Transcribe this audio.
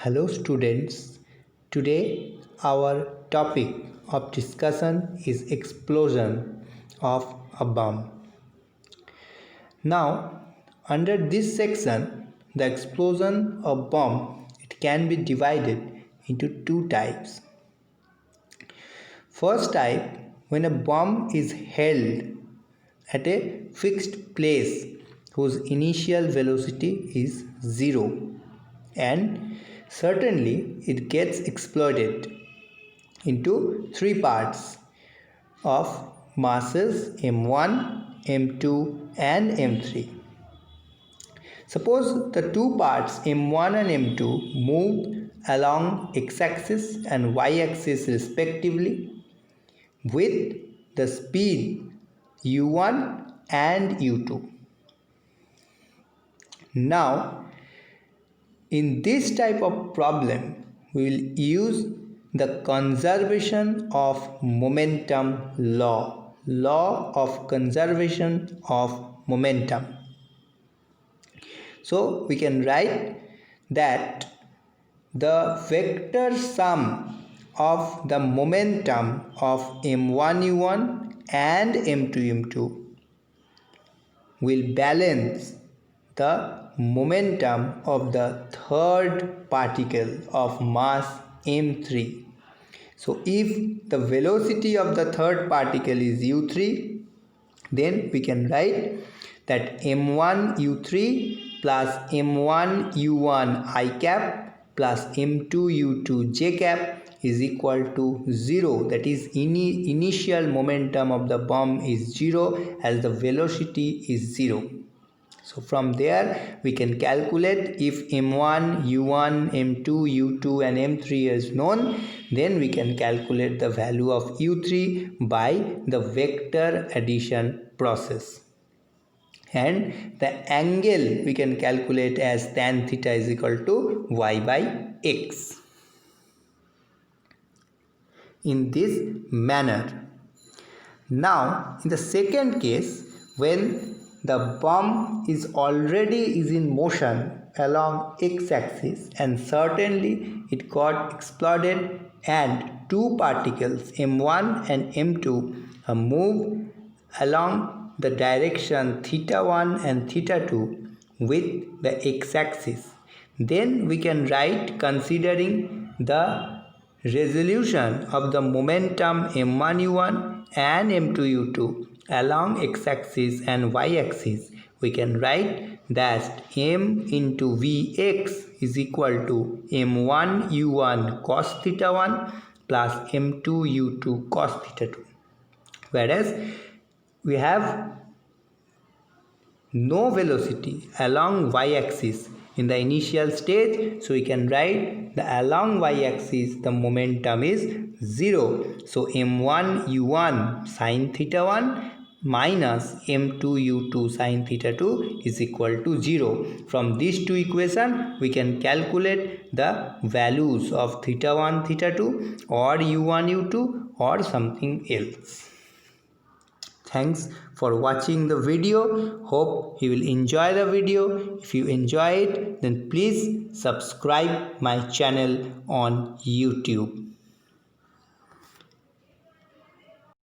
Hello students, today our topic of discussion is explosion of a bomb. Now, under this section, the explosion of bomb it can be divided into two types. First type, when a bomb is held at a fixed place whose initial velocity is 0 and certainly it gets exploded into three parts of masses m1, m2 and m3. Suppose the two parts m1 and m2 move along x-axis and y-axis respectively with the speed u1 and u2. Now, in this type of problem, we will use the conservation of momentum law of conservation of momentum. So we can write that the vector sum of the momentum of m1 u1 and m2 m2 will balance the momentum of the third particle of mass m3. So if the velocity of the third particle is u3, then we can write that m1 u3 plus m1 u1 I cap plus m2 u2 j cap is equal to 0. That is initial momentum of the bomb is 0 as the velocity is 0. So from there we can calculate if m1, u1, m2, u2 and m3 is known, then we can calculate the value of u3 by the vector addition process. And the angle we can calculate as tan theta is equal to y by x. In this manner. Now in the second case, when the bomb is already in motion along x-axis and certainly it got exploded and two particles m1 and m2 move along the direction theta 1 and theta 2 with the x-axis. Then we can write, considering the resolution of the momentum m1 u1 and m2 u2 along x-axis and y-axis, we can write that m into vx is equal to m1 u1 cos theta 1 plus m2 u2 cos theta 2. Whereas we have no velocity along y-axis in the initial stage, so we can write the along y-axis the momentum is 0. So m1 u1 sin theta 1 minus m2 u2 sin theta 2 is equal to 0. From these two equations we can calculate the values of theta 1 theta 2 or u1 u2 or something else. Thanks for watching the video. Hope you will enjoy the video. If you enjoy it, then please subscribe my channel on YouTube.